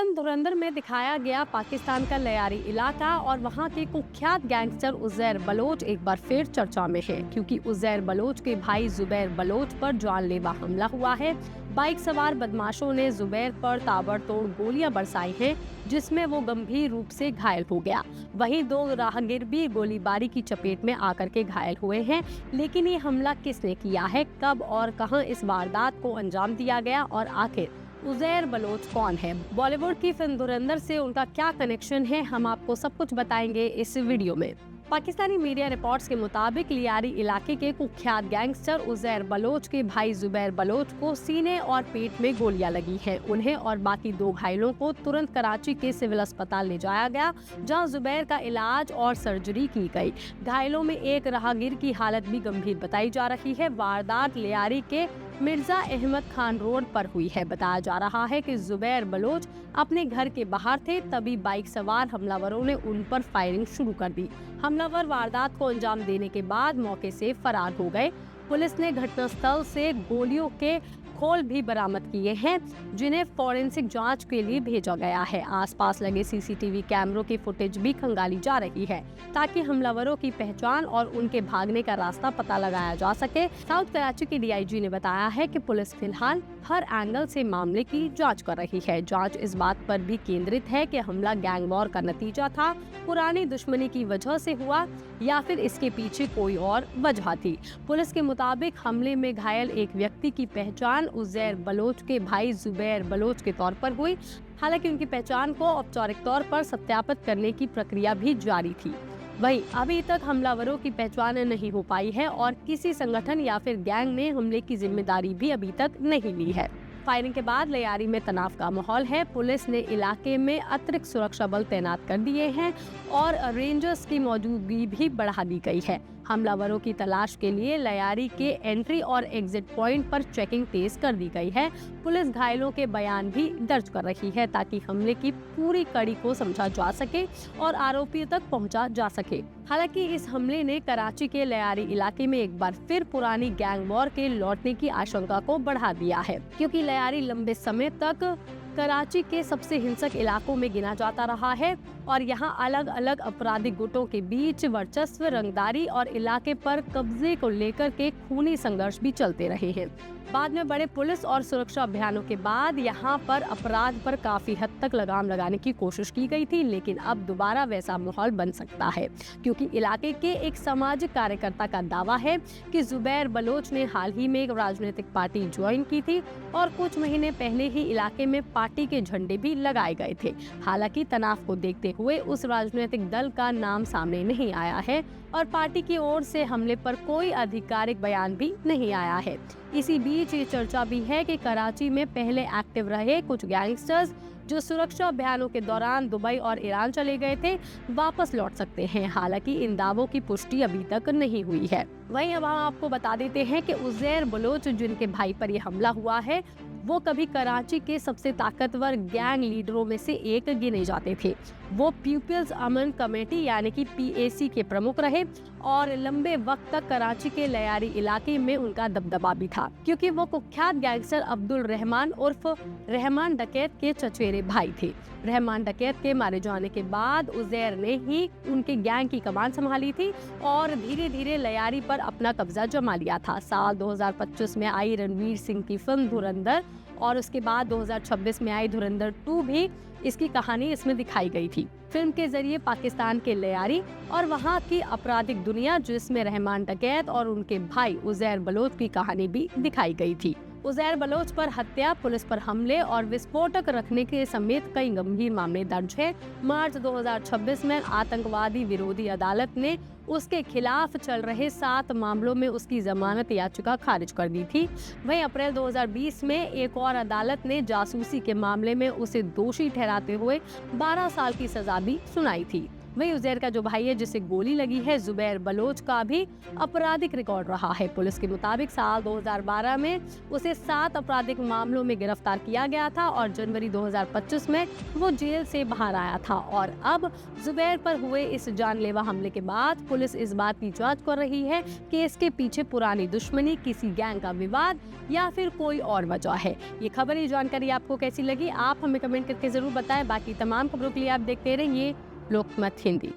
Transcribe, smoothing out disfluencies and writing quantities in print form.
Film धुरंधर में दिखाया गया पाकिस्तान का लयारी इलाका और वहां के कुख्यात गैंगस्टर उज़ैर बलोच एक बार फिर चर्चा में है, क्योंकि उज़ैर बलोच के भाई जुबैर बलोच पर जानलेवा हमला हुआ है। बाइक सवार बदमाशों ने जुबैर पर ताबड़तोड़ गोलियां बरसाई हैं, जिसमें वो गंभीर रूप से घायल हो गया। वहीं दो राहगीर भी गोलीबारी की चपेट में आकर के घायल हुए हैं। लेकिन ये हमला किसने किया है, कब और कहां इस वारदात को अंजाम दिया गया और आखिर उज़ैर बलोच कौन है, बॉलीवुड की फिल्म धुरंधर से उनका क्या कनेक्शन है, हम आपको सब कुछ बताएंगे इस वीडियो में। पाकिस्तानी मीडिया रिपोर्ट्स के मुताबिक लियारी इलाके के कुख्यात गैंगस्टर उज़ैर बलोच के भाई जुबैर बलोच को सीने और पेट में गोलियां लगी हैं। उन्हें और बाकी दो घायलों को तुरंत कराची के सिविल अस्पताल ले जाया गया, जहां जुबैर का इलाज और सर्जरी की गई। घायलों में एक राहगीर की हालत भी गंभीर बताई जा रही है। वारदात लियारी के मिर्जा अहमद खान रोड पर हुई है। बताया जा रहा है कि जुबैर बलोच अपने घर के बाहर थे, तभी बाइक सवार हमलावरों ने उन पर फायरिंग शुरू कर दी। हमलावर वारदात को अंजाम देने के बाद मौके से फरार हो गए। पुलिस ने घटनास्थल से गोलियों के खोल भी बरामद किए हैं, जिन्हें फॉरेंसिक जांच के लिए भेजा गया है। आसपास लगे सीसीटीवी कैमरों की फुटेज भी खंगाली जा रही है, ताकि हमलावरों की पहचान और उनके भागने का रास्ता पता लगाया जा सके। साउथ कराची की डीआईजी ने बताया है कि पुलिस फिलहाल हर एंगल से मामले की जांच कर रही है। जांच इस बात पर भी केंद्रित है कि हमला गैंग वॉर का नतीजा था, पुरानी दुश्मनी की वजह से हुआ या फिर इसके पीछे कोई और वजह थी। पुलिस के मुताबिक हमले में घायल एक व्यक्ति की पहचान उज़ैर बलोच के भाई जुबैर बलोच के तौर पर हुई। हालांकि उनकी पहचान को औपचारिक तौर पर सत्यापित करने की प्रक्रिया भी जारी थी। वहीं अभी तक हमलावरों की पहचान नहीं हो पाई है और किसी संगठन या फिर गैंग ने हमले की जिम्मेदारी भी अभी तक नहीं ली है। फायरिंग के बाद लियारी में तनाव का माहौल है। पुलिस ने इलाके में अतिरिक्त सुरक्षा बल तैनात कर दिए हैं और रेंजर्स की मौजूदगी भी बढ़ा दी गई है। हमलावरों की तलाश के लिए लियारी के एंट्री और एग्जिट पॉइंट पर चेकिंग तेज कर दी गई है। पुलिस घायलों के बयान भी दर्ज कर रही है, ताकि हमले की पूरी कड़ी को समझा जा सके और आरोपियों तक पहुंचा जा सके। हालांकि इस हमले ने कराची के लियारी इलाके में एक बार फिर पुरानी गैंग वॉर के लौटने की आशंका को बढ़ा दिया है, क्योंकि लियारी लंबे समय तक कराची के सबसे हिंसक इलाकों में गिना जाता रहा है और यहां अलग अलग आपराधिक गुटों के बीच वर्चस्व, रंगदारी और इलाके पर कब्जे को लेकर के खूनी संघर्ष भी चलते रहे हैं। बाद में बड़े पुलिस और सुरक्षा अभियानों के बाद यहां पर अपराध पर काफी हद तक लगाम लगाने की कोशिश की गई थी, लेकिन अब दोबारा वैसा माहौल बन सकता है, क्योंकि इलाके के एक सामाजिक कार्यकर्ता का दावा है कि जुबैर बलोच ने हाल ही में एक राजनीतिक पार्टी ज्वाइन की थी और कुछ महीने पहले ही इलाके में पार्टी के झंडे भी लगाए गए थे। हालांकि तनाव को देखते हुए उस राजनीतिक दल का नाम सामने नहीं आया है और पार्टी की ओर से हमले पर कोई आधिकारिक बयान भी नहीं आया है। इसी बीच ये चर्चा भी है कि कराची में पहले एक्टिव रहे कुछ गैंगस्टर्स जो सुरक्षा अभियानों के दौरान दुबई और ईरान चले गए थे, वापस लौट सकते हैं। हालांकि इन दावों की पुष्टि अभी तक नहीं हुई है। वहीं अब हम आपको बता देते हैं कि उज़ैर बलोच, जिनके भाई पर यह हमला हुआ है, वो कभी कराची के सबसे ताकतवर गैंग लीडरों में से एक गिने जाते थे। वो पीपल्स अमन कमेटी यानी कि पीएसी के प्रमुख रहे और लंबे वक्त तक कराची के लियारी इलाके में उनका दबदबा भी था, क्योंकि वो कुख्यात गैंगस्टर अब्दुल रहमान उर्फ रहमान डकैत के चचेरे भाई थे। रहमान डकैत के मारे जाने के बाद उज़ैर ने ही उनके गैंग की कमान संभाली थी और धीरे धीरे लियारी पर अपना कब्जा जमा लिया था। साल 2025 में आई रणवीर सिंह की फिल्म धुरंधर और उसके बाद 2026 में आई धुरंधर 2 भी इसकी कहानी इसमें दिखाई गई थी। फिल्म के जरिए पाकिस्तान के लियारी और वहां की आपराधिक दुनिया, जिसमें रहमान डकैत और उनके भाई उज़ैर बलोच की कहानी भी दिखाई गई थी। उज़ैर बलोच पर हत्या, पुलिस पर हमले और विस्फोटक रखने के समेत कई गंभीर मामले दर्ज हैं। मार्च 2026 में आतंकवादी विरोधी अदालत ने उसके खिलाफ चल रहे 7 मामलों में उसकी जमानत याचिका खारिज कर दी थी। वहीं अप्रैल 2020 में एक और अदालत ने जासूसी के मामले में उसे दोषी ठहराते हुए 12 साल की सजा भी सुनाई थी। वहीं उजैर का जो भाई है जिसे गोली लगी है, जुबैर बलोच का भी आपराधिक रिकॉर्ड रहा है। पुलिस के मुताबिक साल 2012 में उसे 7 आपराधिक मामलों में गिरफ्तार किया गया था और जनवरी 2025 में वो जेल से बाहर आया था। और अब जुबैर पर हुए इस जानलेवा हमले के बाद पुलिस इस बात की जांच कर रही है कि इसके पीछे पुरानी दुश्मनी, किसी गैंग का विवाद या फिर कोई और वजह है। ये खबर, ये जानकारी आपको कैसी लगी, आप हमें कमेंट करके जरूर बताएं। बाकी तमाम खबरों के लिए आप देखते रहिए लोकमत हिंदी।